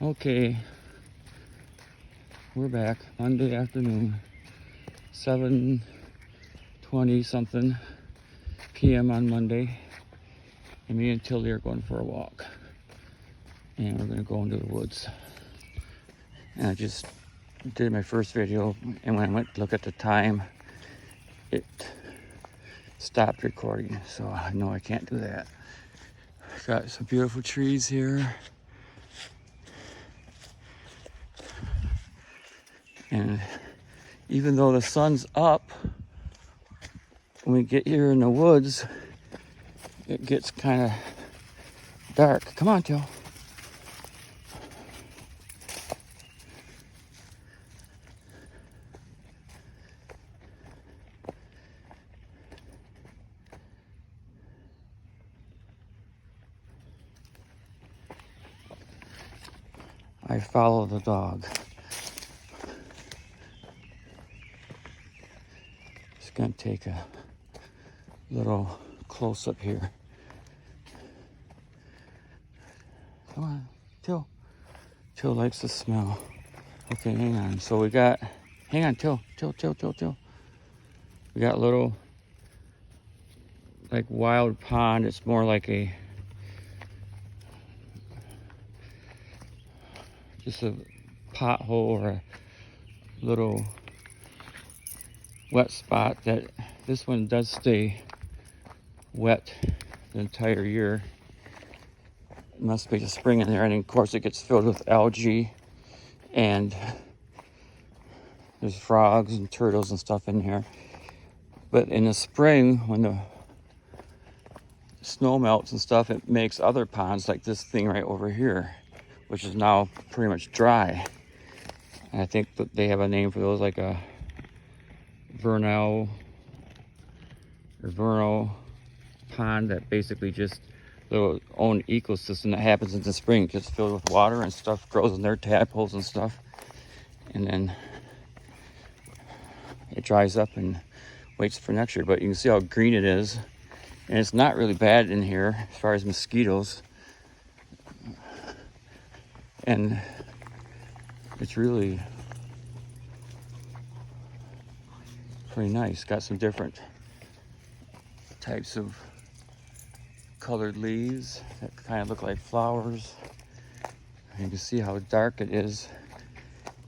Okay, we're back Monday afternoon, 7:20 something p.m. on Monday, and me and Tilly are going for a walk, and we're gonna go into the woods. And I just did my first video, and when I went to look at the time, it stopped recording, so I know I can't do that. Got some beautiful trees here, and even though the sun's up, when we get here in the woods, it gets kind of dark. Come on, Till. I follow the dog. Just gonna take a little close up here. Come on, Till. Till likes the smell. Okay, hang on. So we got, hang on, Till. We got a little, like, wild pond. It's more like just a pothole or a little wet spot. That this one does stay wet the entire year. It must be the spring in there, and of course it gets filled with algae, and there's frogs and turtles and stuff in here. But in the spring, when the snow melts and stuff, it makes other ponds like this thing right over here, which is now pretty much dry. And I think that they have a name for those, like a vernal pond, that basically just their own ecosystem that happens in the spring. It gets filled with water and stuff grows in their tadpoles and stuff, and then it dries up and waits for next year. But you can see how green it is, and it's not really bad in here as far as mosquitoes, and it's really pretty nice. Got some different types of colored leaves that kind of look like flowers. You can see how dark it is,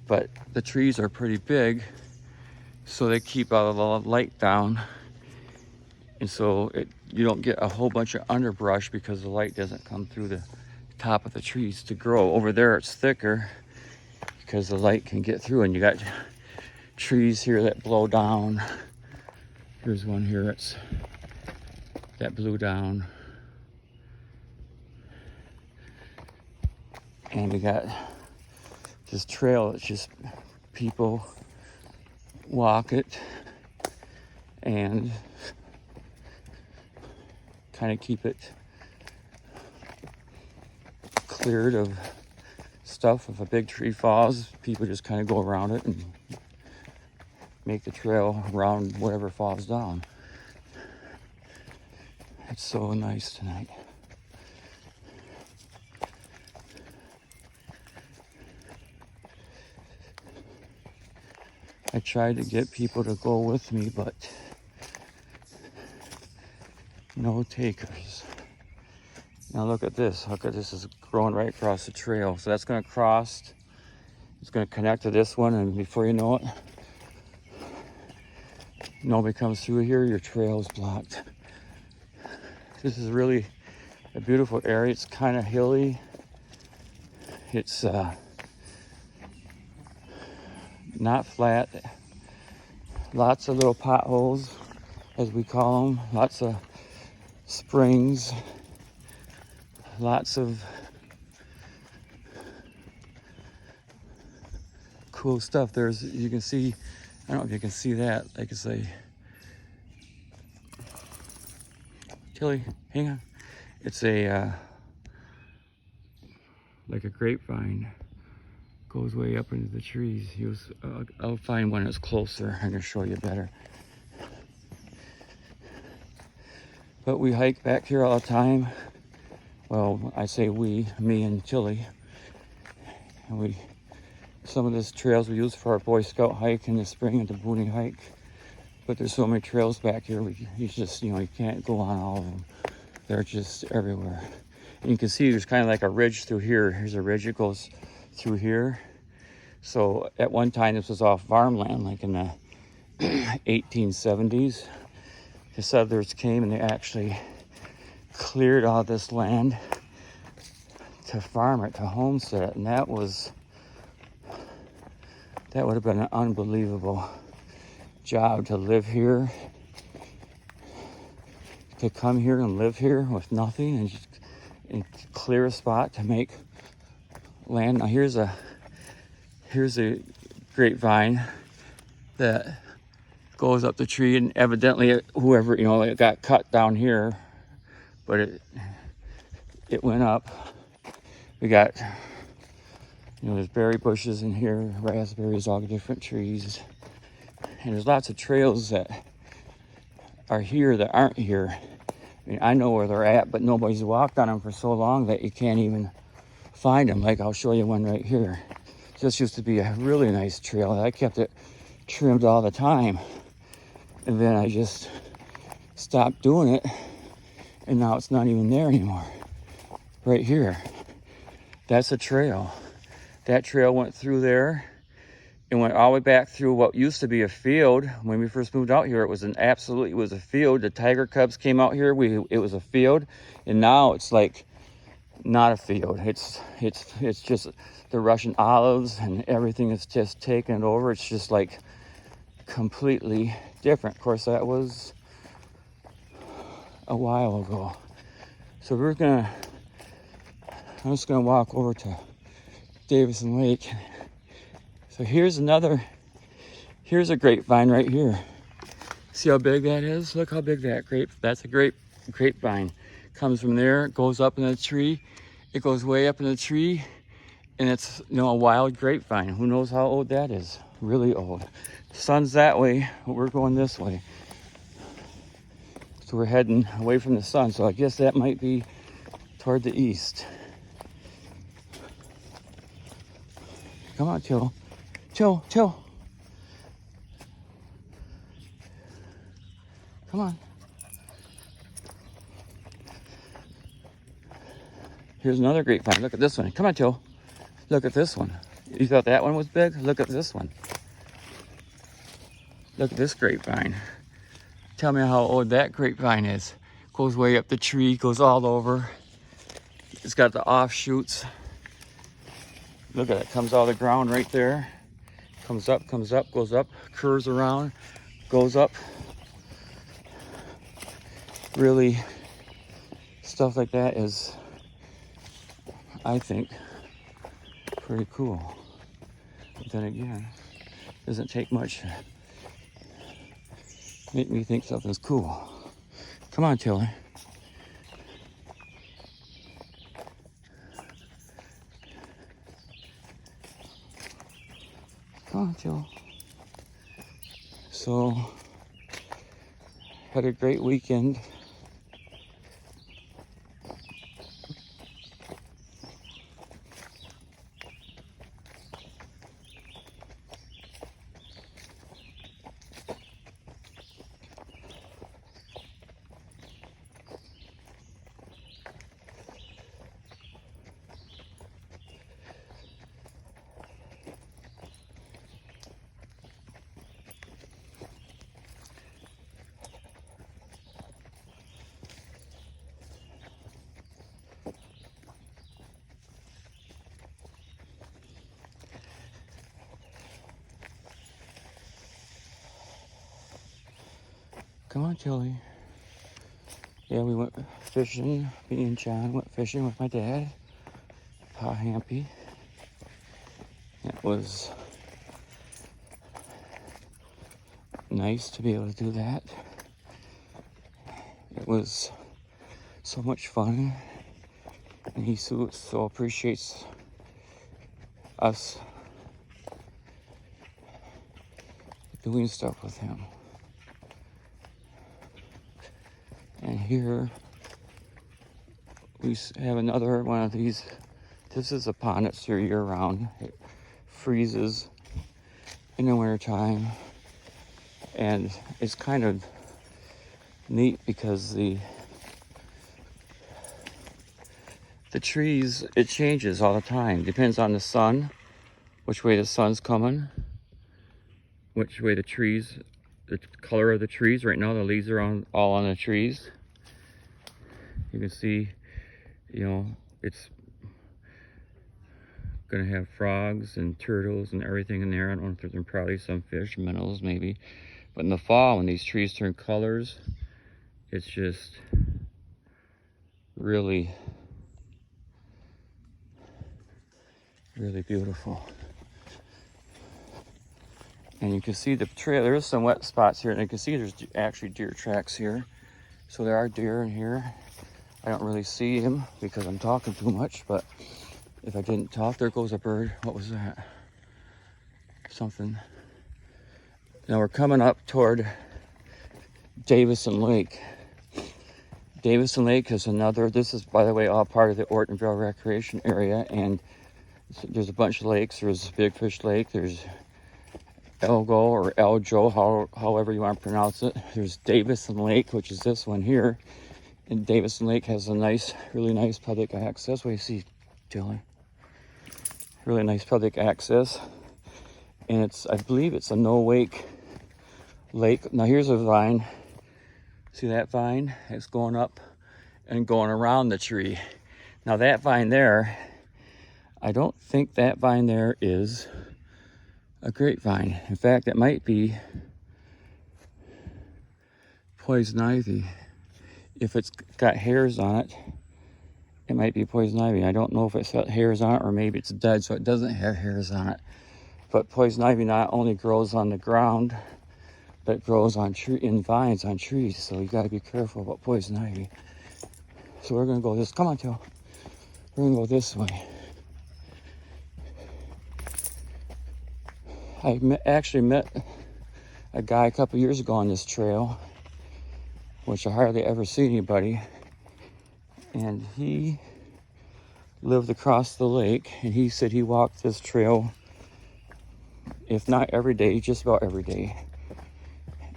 but the trees are pretty big, so they keep all the light down, and so you don't get a whole bunch of underbrush because the light doesn't come through the top of the trees to grow. Over there it's thicker because the light can get through, and you got trees here that blow down. Here's one here that blew down. And we got this trail that's just people walk it and kind of keep it cleared of stuff. If a big tree falls, people just kind of go around it and make the trail around whatever falls down. It's so nice tonight. I tried to get people to go with me, but no takers. Now look at this. Look at this, is growing right across the trail. So that's going to cross. It's going to connect to this one, and before you know it, nobody comes through here, your trail is blocked. This is really a beautiful area. It's kind of hilly. It's not flat. Lots of little potholes, as we call them. Lots of springs. Lots of cool stuff. You can see, I don't know if you can see that, like it's a, Tilly, hang on. It's a, like a grapevine. Goes way up into the trees. I'll find one that's closer. I'm gonna show you better. But we hike back here all the time. Well, I say we, me and Tilly. And some of these trails we use for our Boy Scout hike in the spring and the Booney hike. But there's so many trails back here, you just, you can't go on all of them. They're just everywhere. And you can see there's kind of like a ridge through here. Here's a ridge that goes through here. So at one time, this was all farmland, like in the 1870s. The settlers came and they actually cleared all this land to farm it, to homestead it. And that would have been an unbelievable job to live here, to come here and live here with nothing and clear a spot to make land. Now here's a grapevine that goes up the tree, and evidently whoever, it got cut down here, but it went up. We got, there's berry bushes in here, raspberries, all the different trees. And there's lots of trails that are here that aren't here. I mean, I know where they're at, but nobody's walked on them for so long that you can't even find them. Like, I'll show you one right here. This used to be a really nice trail. I kept it trimmed all the time. And then I just stopped doing it. And now it's not even there anymore. Right here. That's a trail. That trail went through there. It went all the way back through what used to be a field. When we first moved out here, it was a field. The tiger cubs came out here. It was a field. And now it's like not a field. It's just the Russian olives and everything is just taken it over. It's just like completely different. Of course, that was a while ago. So I'm just gonna walk over to Davison Lake. So here's a grapevine right here. See how big that is? Look how big that's a grapevine. Comes from there, goes up in the tree. It goes way up in the tree, and it's, a wild grapevine. Who knows how old that is? Really old. The sun's that way, but we're going this way. So we're heading away from the sun. So I guess that might be toward the east. Come on, Chill. Chill. Come on. Here's another grapevine. Look at this one. Come on, Chill. Look at this one. You thought that one was big? Look at this one. Look at this grapevine. Tell me how old that grapevine is. Goes way up the tree, goes all over. It's got the offshoots. Look at it, comes out of the ground right there. Comes up, goes up, curves around, goes up. Really, stuff like that is, I think, pretty cool. But then again, it doesn't take much to make me think something's cool. Come on, Tilly. Come on, Jill. So, had a great weekend. Come on, Tilly. Yeah, we went fishing. Me and John went fishing with my dad, Pa Hampy. It was nice to be able to do that. It was so much fun, and he so appreciates us doing stuff with him. And here we have another one of these This is a pond that's here year round. It freezes in the wintertime. And it's kind of neat because the trees, it changes all the time. Depends on the sun, which way the sun's coming, which way the trees, the color of the trees. Right now the leaves are all on the trees. You can see, you know, it's gonna have frogs and turtles and everything in there. I don't know if there's probably some fish, minnows maybe. But in the fall, when these trees turn colors, it's just really, really beautiful. And you can see the trail. There is some wet spots here, and you can see there's actually deer tracks here. So there are deer in here. I don't really see them because I'm talking too much, but if I didn't talk, there goes a bird. What was that? Something. Now we're coming up toward Davison Lake. Davison Lake is another, this is, by the way, all part of the Ortonville Recreation Area, and there's a bunch of lakes. There's Big Fish Lake, there's Elgo or Eljo, however you want to pronounce it. There's Davison Lake, which is this one here. And Davison Lake has a nice, really nice public access. What do you see, Dylan? Really nice public access. And it's, I believe it's a no-wake lake. Now here's a vine. See that vine? It's going up and going around the tree. Now that vine there, I don't think that vine there is a grapevine. In fact, it might be poison ivy. If it's got hairs on it, it might be poison ivy. I don't know if it's got hairs on it or maybe it's dead so it doesn't have hairs on it. But poison ivy not only grows on the ground, but it grows on in vines on trees. So you gotta be careful about poison ivy. So we're gonna go this, come on, Joe. We're gonna go this way. I actually met a guy a couple years ago on this trail, which I hardly ever see anybody. And he lived across the lake, and he said he walked this trail, if not every day, just about every day.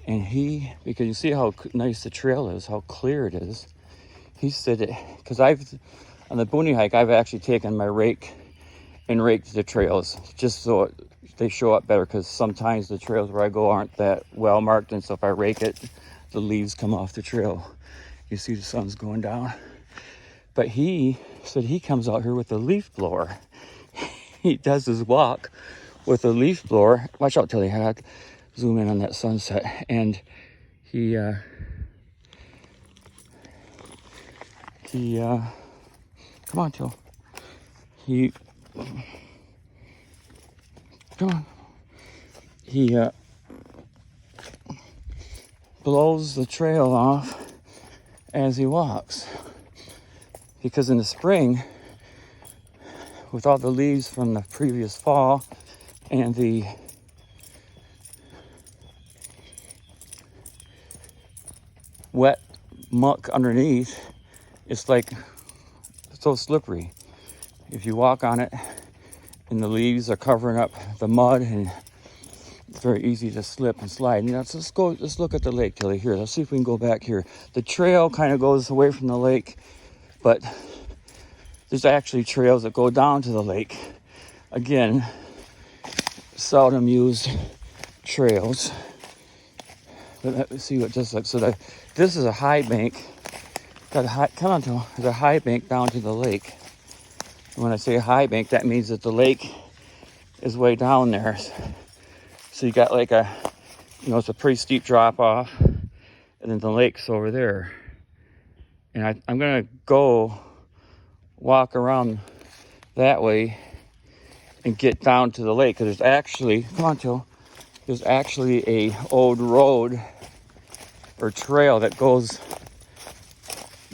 And he, because you see how nice the trail is, how clear it is, he said it, because on the Booney hike, I've actually taken my rake and raked the trails, just so they show up better, because sometimes the trails where I go aren't that well marked, and so if I rake it, the leaves come off the trail. You see the sun's going down. But he said he comes out here with a leaf blower. He does his walk with a leaf blower. Watch out, Tilly. I have to zoom in on that sunset. And he come on, Till. Come on. He blows the trail off as he walks. Because in the spring, with all the leaves from the previous fall and the wet muck underneath, it's like so slippery. If you walk on it and the leaves are covering up the mud, and it's very easy to slip and slide. You know, so let's look at the lake, Tilly. Here, let's see if we can go back here. The trail kind of goes away from the lake, but there's actually trails that go down to the lake. Again, seldom used trails. But let's see what this looks. So this is a high bank. Got a high, come on, Tom. There's a high bank down to the lake. And when I say high bank, that means that the lake is way down there. So you got like it's a pretty steep drop off, and then the lake's over there. And I'm gonna go walk around that way and get down to the lake. Cause there's actually, come on, Till. There's actually a old road or trail that goes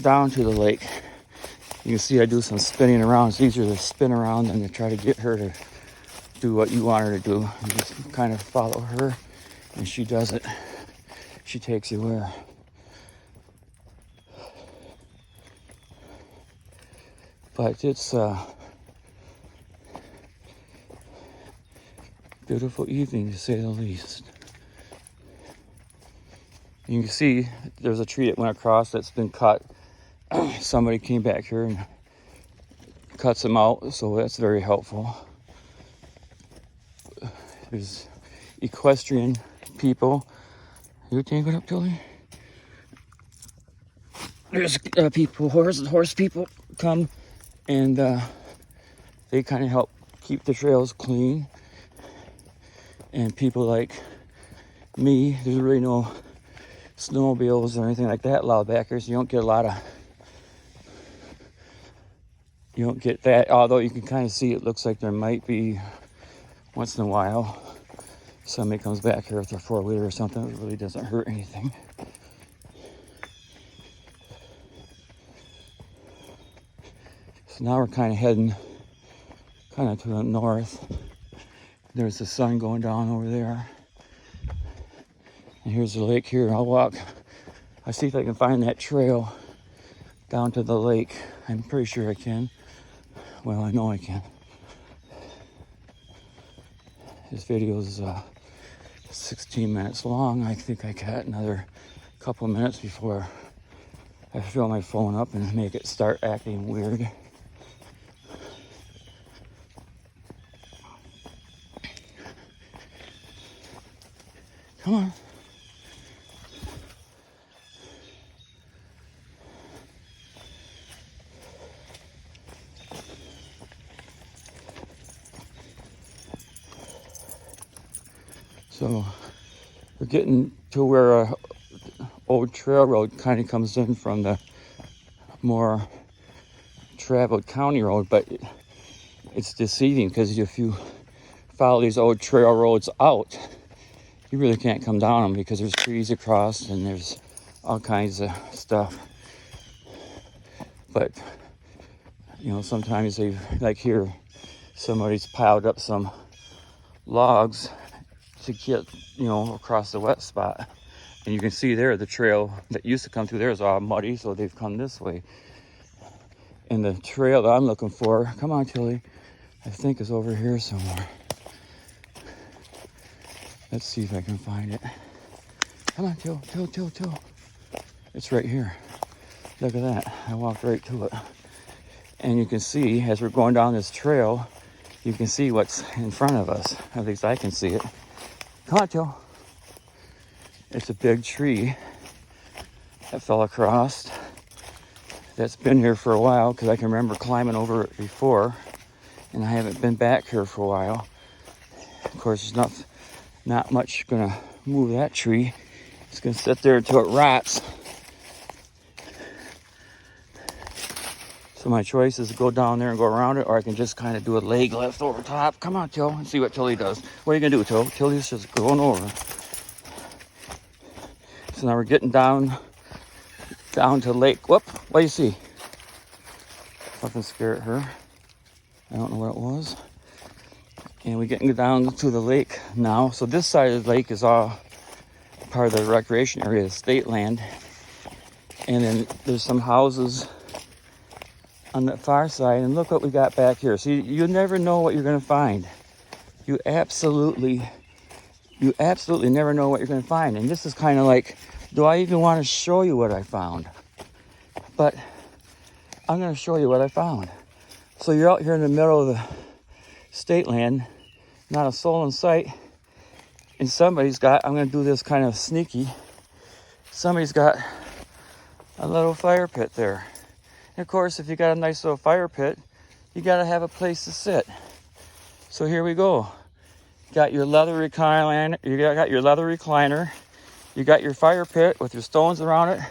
down to the lake. You can see I do some spinning around. It's easier to spin around than to try to get her to do what you want her to do. You just kind of follow her, and she does it. She takes you where. But it's Beautiful evening, to say the least. You can see there's a tree that went across that's been cut. Somebody came back here and cuts them out, so that's very helpful. There's equestrian people. You tangled up, Tilly? There's people, horse people come, and they kind of help keep the trails clean. And people like me, there's really no snowmobiles or anything like that allowed back here, so you don't get that, although you can kind of see it looks like there might be once in a while somebody comes back here with their four-wheeler or something. It really doesn't hurt anything. So now we're kind of heading to the north. There's the sun going down over there. And here's the lake here. I'll see if I can find that trail down to the lake. I'm pretty sure I can. Well, I know I can. This video is 16 minutes long. I think I got another couple minutes before I fill my phone up and make it start acting weird. Come on. So we're getting to where a old trail road kind of comes in from the more traveled county road, but it's deceiving because if you follow these old trail roads out, you really can't come down them because there's trees across and there's all kinds of stuff. But you know, sometimes they, like here, somebody's piled up some logs to get, you know, across the wet spot. And you can see there the trail that used to come through there is all muddy, so they've come this way. And the trail that I'm looking for, come on Tilly, I think is over here somewhere. Let's see if I can find it. Come on, Till. It's right here. Look at that. I walked right to it. And you can see, as we're going down this trail, you can see what's in front of us. At least I can see it. Come on, Till. It's a big tree that fell across. That's been here for a while because I can remember climbing over it before. And I haven't been back here for a while. Of course, there's not much gonna move that tree. It's gonna sit there until it rots. So my choice is to go down there and go around it, or I can just kind of do a leg lift over top. Come on, Till, and see what Tilly does. What are you gonna do, Till? Tilly's just going over. So now we're getting down to the lake. Whoop, what do you see? Nothing scared her. I don't know what it was. And we're getting down to the lake now. So this side of the lake is all part of the recreation area, the state land. And then there's some houses on the far side. And look what we got back here. See, you never know what you're going to find. You absolutely never know what you're going to find. And this is kind of like, do I even want to show you what I found? But I'm going to show you what I found. So you're out here in the middle of the state land, not a soul in sight, and somebody's got, I'm going to do this kind of sneaky, somebody's got a little fire pit there. And of course, if you got a nice little fire pit, you got to have a place to sit. So here we go. Got your leather recliner, you got your fire pit with your stones around it,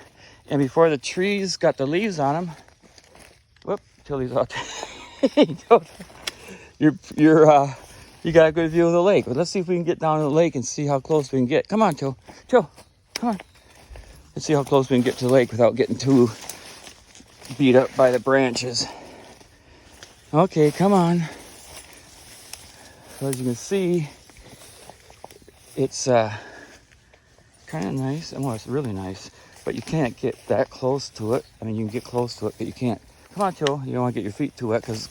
and before the trees got the leaves on them, whoop, Tilly's out there. You got a good view of the lake. But let's see if we can get down to the lake and see how close we can get. Come on, Till, come on. Let's see how close we can get to the lake without getting too beat up by the branches. Okay, come on. So as you can see, it's kind of nice. Well, it's really nice, but you can't get that close to it. I mean, you can get close to it, but you can't. Come on, Till. You don't want to get your feet too wet because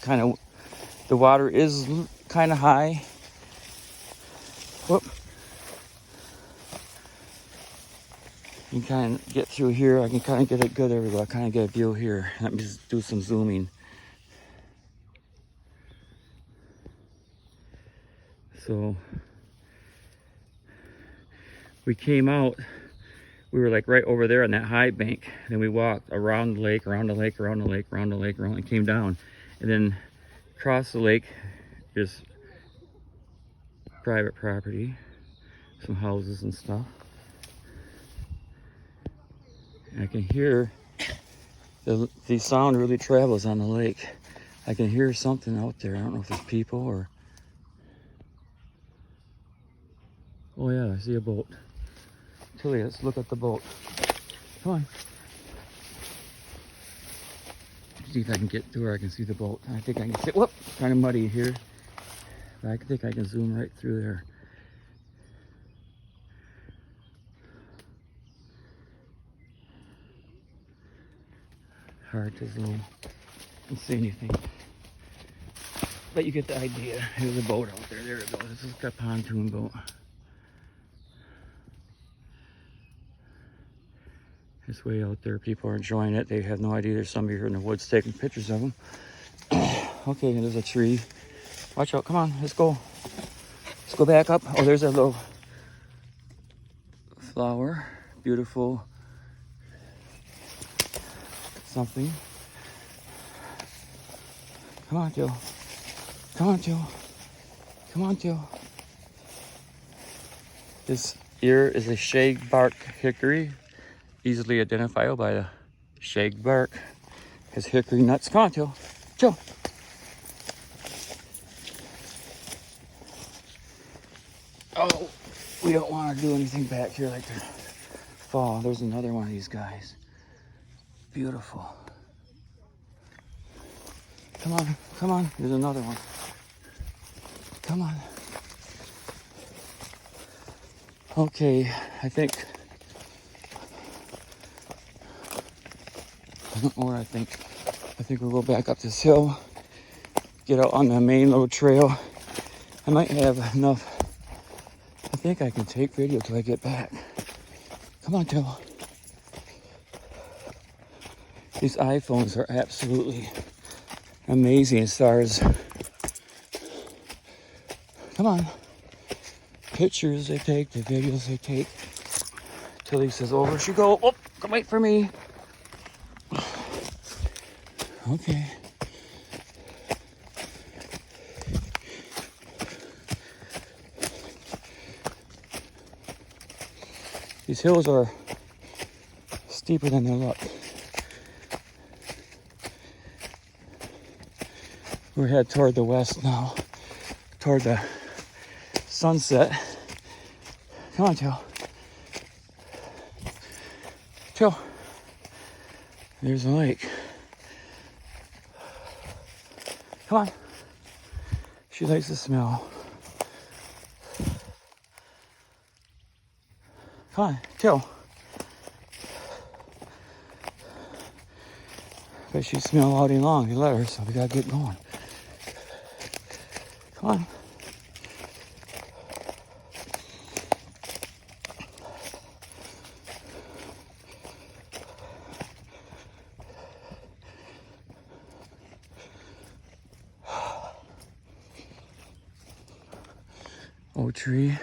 the water is kind of high. You can kind of get through here. I can kind of get it good. There we go. I kind of get a view here. Let me just do some zooming. So we came out, we were like right over there on that high bank. Then we walked around the lake, around the lake, around the lake, around the lake, around, and came down. And then across the lake is private property, some houses and stuff. And I can hear the sound really travels on the lake. I can hear something out there. I don't know if it's people or... Oh yeah, I see a boat. Tilly, let's look at the boat. Come on. See if I can get to where I can see the boat. I think I can see... Whoop! Kind of muddy here. But I think I can zoom right through there. Hard to zoom and see anything. But you get the idea. There's a boat out there. There it goes. This is a pontoon boat. This way out there, people are enjoying it. They have no idea there's somebody here in the woods taking pictures of them. Okay, there's a tree. Watch out, come on, let's go. Let's go back up. Oh, there's a little flower. Beautiful something. Come on, Jill. Come on, Jill. Come on, Jill. This here is a shag bark hickory. Easily identifiable by the shag bark. His hickory nuts. Come on, Jill. Jill. Oh, we don't want to do anything back here like the fall. There's another one of these guys. Beautiful. Come on, come on. There's another one. Come on. Okay, I think... I don't know what I think. I think we'll go back up this hill, get out on the main little trail. I might have enough. I think I can take video till I get back. Come on, Jill. These iPhones are absolutely amazing as far as, come on, pictures they take, the videos they take. Tilly says, over she go. Oh, come wait for me. Okay. These hills are steeper than they look. We're headed toward the west now, toward the sunset. Come on, Jill. Jill. There's the lake. Come on. She likes the smell. Come on, Jill. But she smelled all day long. You let her, so we gotta get going. Come on. Old tree.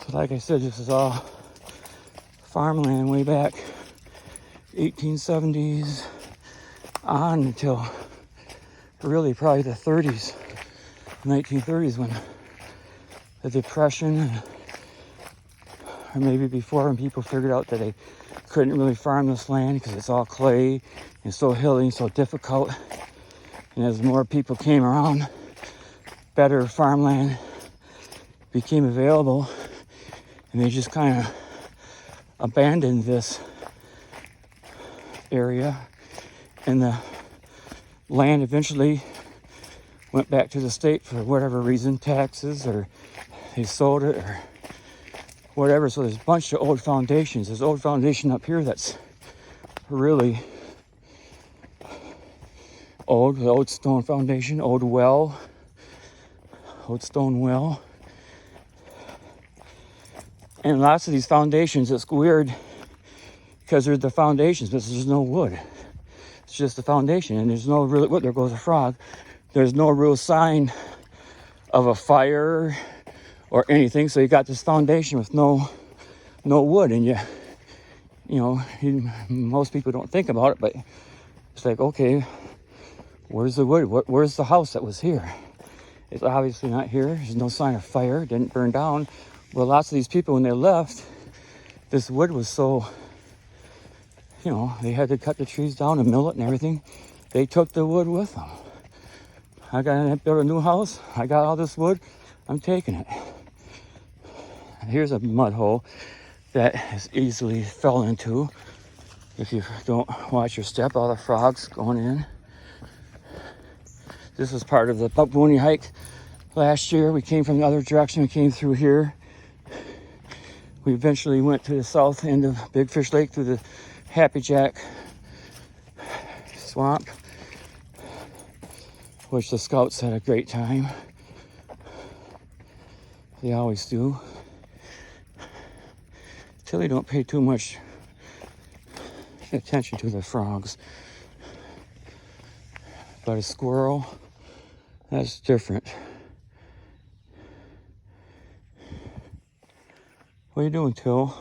So like I said, this is all farmland way back 1870s on until really probably the 30s, 1930s, when the Depression, or maybe before, when people figured out that they couldn't really farm this land because it's all clay and so hilly and so difficult. And as more people came around, better farmland became available, and they just kind of abandoned this area, and the land eventually went back to the state for whatever reason, taxes, or they sold it or whatever. So there's a bunch of old foundations. There's an old foundation up here that's really old, the old stone foundation, old well, old stone well. And lots of these foundations, it's weird because they're the foundations, but there's no wood. It's just the foundation, and there's no really wood. There goes a frog. There's no real sign of a fire or anything. So you got this foundation with no wood, and most people don't think about it, but it's like, okay, where's the wood? Where's the house that was here? It's obviously not here. There's no sign of fire. It didn't burn down. Well, lots of these people, when they left, this wood was so, they had to cut the trees down and mill it and everything. They took the wood with them. I built a new house. I got all this wood. I'm taking it. Here's a mud hole that is easily fell into if you don't watch your step. All the frogs going in. This was part of the Boonie hike last year. We came from the other direction. We came through here. We eventually went to the south end of Big Fish Lake through the Happy Jack swamp, which the scouts had a great time. They always do. Till they don't pay too much attention to the frogs. But a squirrel, that's different. What are you doing, Till?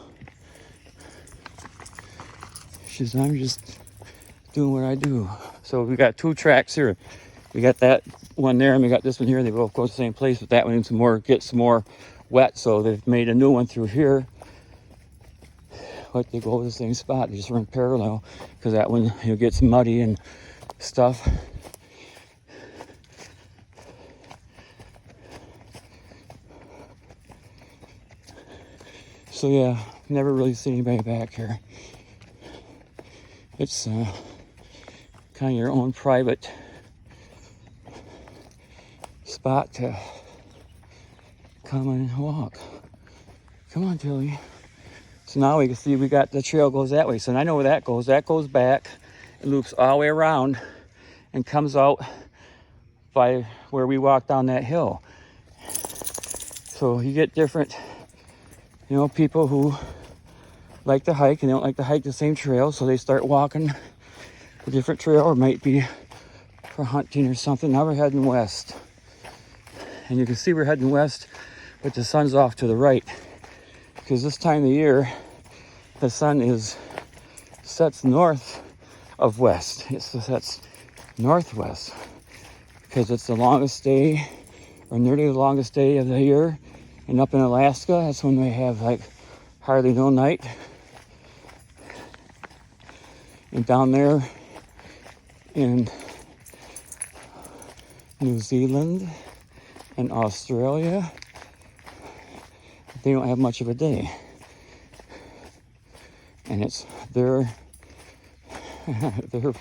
She says, I'm just doing what I do. So we got 2 tracks here. We got that one there, and we got this one here. They both go to the same place, but that one needs gets some more wet. So they've made a new one through here. But they go to the same spot. They just run parallel because that one gets muddy and stuff. So yeah, never really seen anybody back here. It's kind of your own private spot to come and walk. Come on, Tilly. So now we can see we got the trail goes that way. So I know where that goes. That goes back, it loops all the way around and comes out by where we walked down that hill. So you get different, people who like to hike and they don't like to hike the same trail. So they start walking a different trail, or might be for hunting or something. Now we're heading west. And you can see we're heading west, but the sun's off to the right. Because this time of the year, the sun sets north of west. It sets northwest because it's the longest day, or nearly the longest day of the year. And up in Alaska, that's when they have like hardly no night. And down there in New Zealand and Australia, they don't have much of a day. And it's their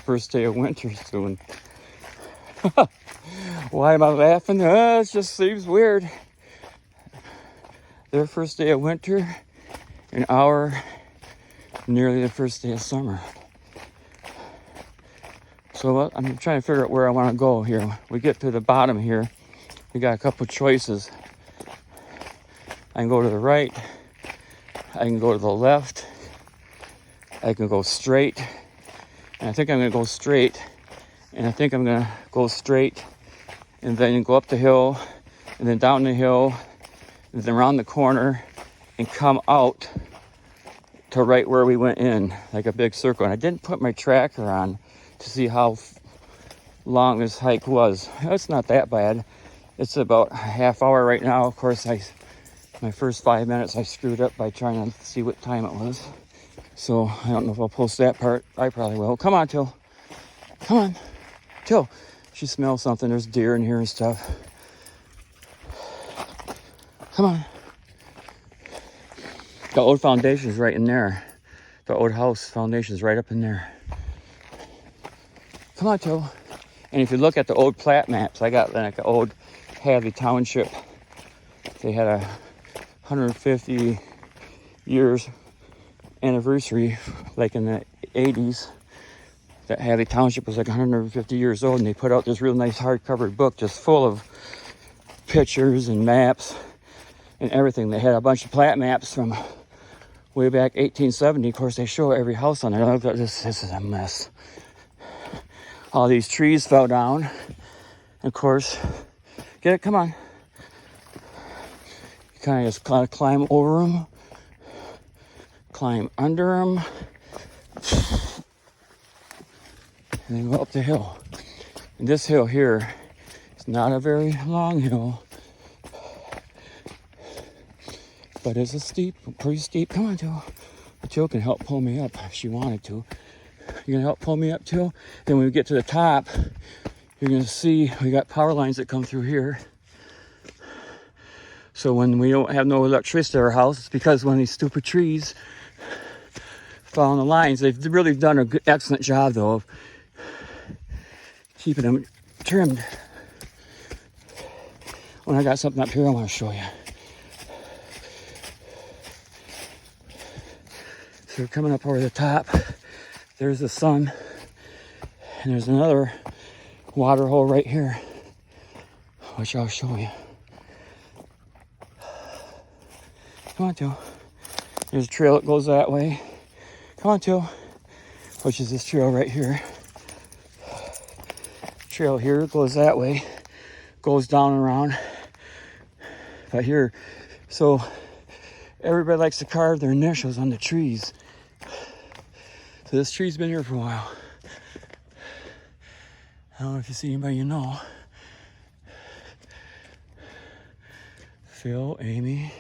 first day of winter soon. Why am I laughing? It just seems weird. Their first day of winter, and our nearly the first day of summer. So I'm trying to figure out where I want to go here. We get to the bottom here. We got a couple choices. I can go to the right. I can go to the left. I can go straight. And I think I'm going to go straight. And I think I'm going to go straight and then go up the hill and then down the hill and then around the corner and come out to right where we went in, like a big circle. And I didn't put my tracker on to see how long this hike was. It's not that bad. It's about a half hour right now. Of course, my first 5 minutes I screwed up by trying to see what time it was. So I don't know if I'll post that part. I probably will. Come on, Till. Come on. Till. She smells something. There's deer in here and stuff. Come on. The old foundation is right in there. The old house foundation is right up in there. Come on, Till. And if you look at the old plat maps, I got like an old Hadley Township. They had a 150 years anniversary, like in the 80s. That Hadley Township was like 150 years old, and they put out this real nice hardcover book just full of pictures and maps and everything. They had a bunch of plat maps from way back 1870. Of course, they show every house on there. Look at this. This is a mess. All these trees fell down. Of course, get it? Come on. You kind of just gotta climb over them, climb under them, and then go up the hill. And this hill here is not a very long hill, but it's a steep, pretty steep. Come on, Joe. Joe can help pull me up if she wanted to. You're gonna help pull me up, Joe? Then when we get to the top, you're gonna see we got power lines that come through here. So when we don't have no electricity at our house, it's because one of these stupid trees fell on the lines. They've really done an excellent job, though, of keeping them trimmed. When I got something up here I want to show you. So we're coming up over the top. There's the sun. And there's another water hole right here, which I'll show you. Come on, Joe. There's a trail that goes that way. Come on, Joe. Which is this trail right here. Trail here goes that way. Goes down and around. But here, so everybody likes to carve their initials on the trees. So this tree's been here for a while. I don't know if you see anybody you know. Phil, Amy.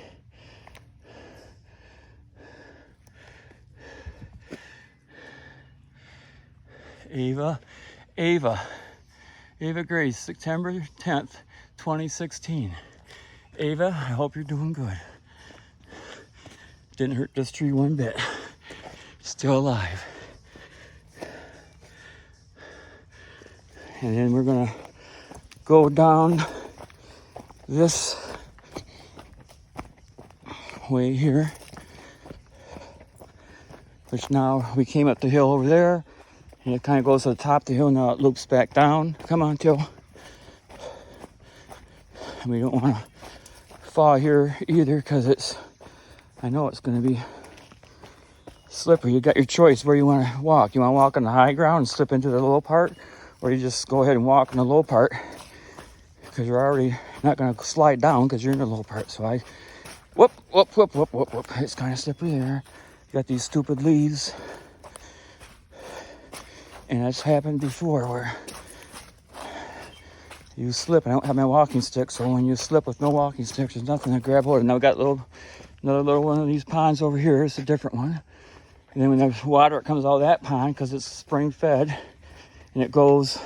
Ava Grace, September 10th, 2016. Ava, I hope you're doing good. Didn't hurt this tree one bit. Still alive. And then we're gonna go down this way here, which now we came up the hill over there. And it kind of goes to the top of the hill, now it loops back down. Come on, Joe. And we don't want to fall here either because I know it's going to be slippery. You got your choice where you want to walk. You want to walk on the high ground and slip into the low part, or you just go ahead and walk in the low part because you're already not going to slide down because you're in the low part. So whoop. It's kind of slippery there. You got these stupid leaves. And that's happened before where you slip. I don't have my walking stick, so when you slip with no walking stick, there's nothing to grab hold of. Now we got another little one of these ponds over here. It's a different one. And then when there's water, it comes out of that pond because it's spring fed. And it goes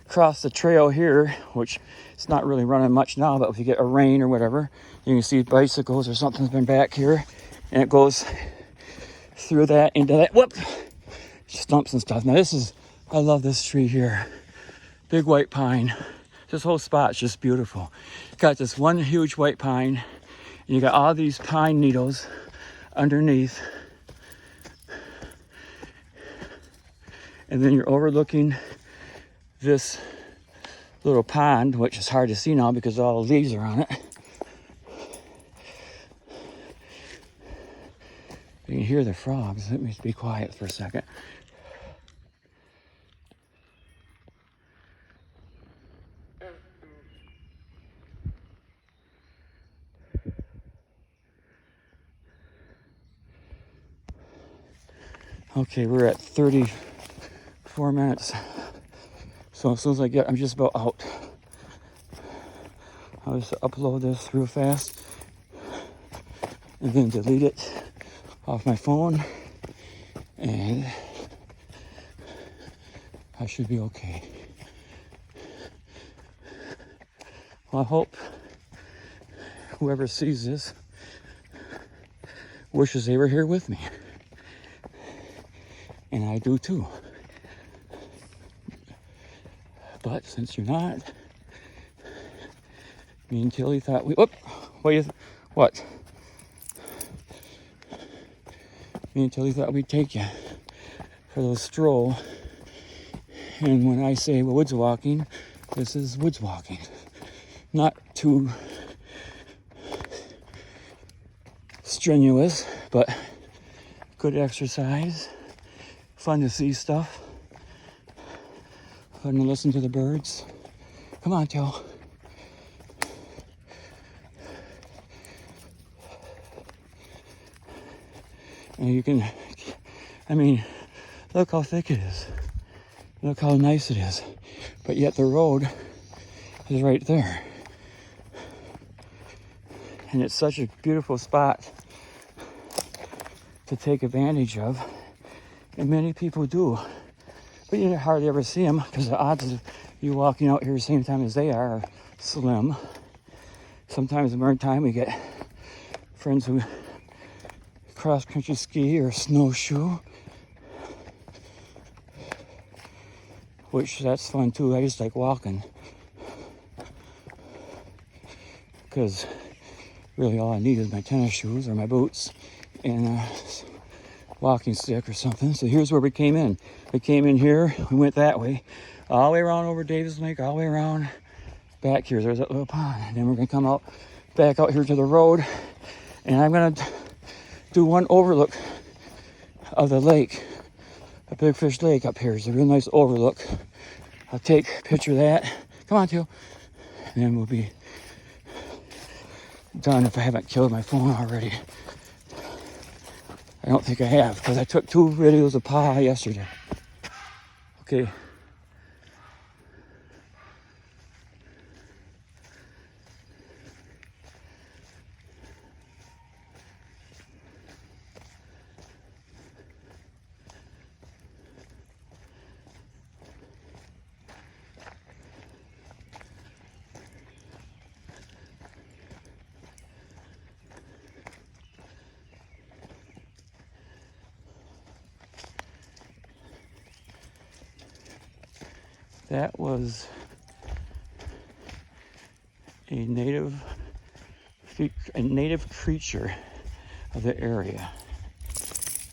across the trail here, which it's not really running much now, but if you get a rain or whatever, you can see bicycles or something's been back here. And it goes through that into that. Whoop! Stumps and stuff. Now I love this tree here. Big white pine. This whole spot's just beautiful. Got this one huge white pine, and you got all these pine needles underneath. And then you're overlooking this little pond, which is hard to see now because all the leaves are on it. You can hear the frogs. Let me be quiet for a second. Okay, we're at 34 minutes. So as soon as I'm just about out. I'll just upload this real fast and then delete it off my phone, and I should be okay. Well, I hope whoever sees this wishes they were here with me. And I do too. But since you're not, me and Tilly thought what? Me and Tilly thought we'd take you for a little stroll. And when I say woods walking, this is woods walking. Not too strenuous, but good exercise. Fun to see stuff. Fun to listen to the birds. Come on, Joe. And you can, I mean, look how thick it is. Look how nice it is. But yet the road is right there. And it's such a beautiful spot to take advantage of. And many people do. But you hardly ever see them because the odds of you walking out here the same time as they are slim. Sometimes in the time we get friends who cross-country ski or snowshoe, which that's fun too. I just like walking because really all I need is my tennis shoes or my boots and a walking stick or something. So here's where we came in. We came in here, we went that way, all the way around over Davis Lake, all the way around back here. There's that little pond. And then we're gonna come out back out here to the road, and I'm gonna do one overlook of the lake, a Big Fish Lake up here. It's a real nice overlook. I'll take a picture of that. Come on, Teal. And then we'll be done if I haven't killed my phone already. I don't think I have, because I took 2 videos of Pa yesterday. Okay. That was a native creature of the area,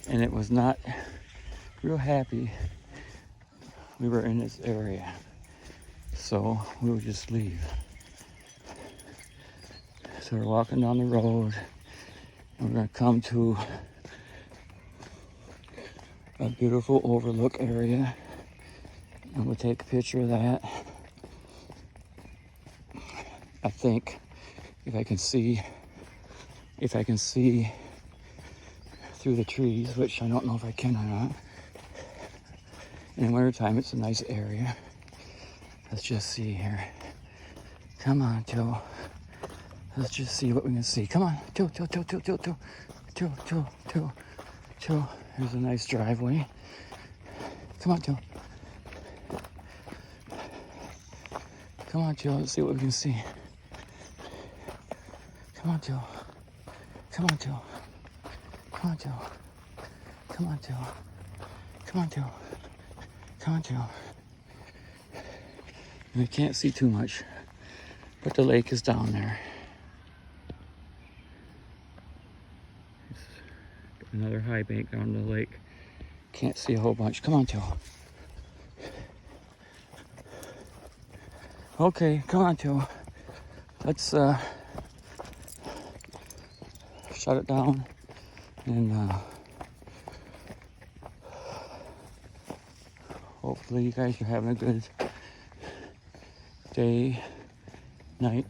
and it was not real happy we were in this area, so we would just leave. So we're walking down the road, and we're going to come to a beautiful overlook area. And we'll take a picture of that. I think if I can see through the trees, which I don't know if I can or not. In wintertime, it's a nice area. Let's just see here. Come on, Joe. Let's just see what we can see. Come on, Joe. Here's a nice driveway. Come on, Joe. Come on, Joe, let's see what we can see. Come on, Joe. Come on, Joe. Come on, Joe. Come on, Joe. Come on, Joe. Come on, Joe. We can't see too much, but the lake is down there. Another high bank down the lake. Can't see a whole bunch. Come on, Joe. Okay, come on, Joe. Let's shut it down and hopefully you guys are having a good day, night,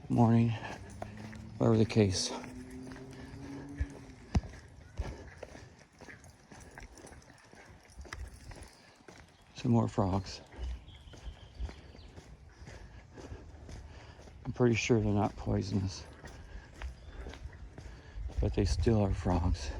morning, whatever the case. Some more frogs. I'm pretty sure they're not poisonous, but they still are frogs.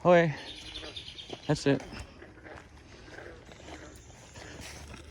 Okay, that's it.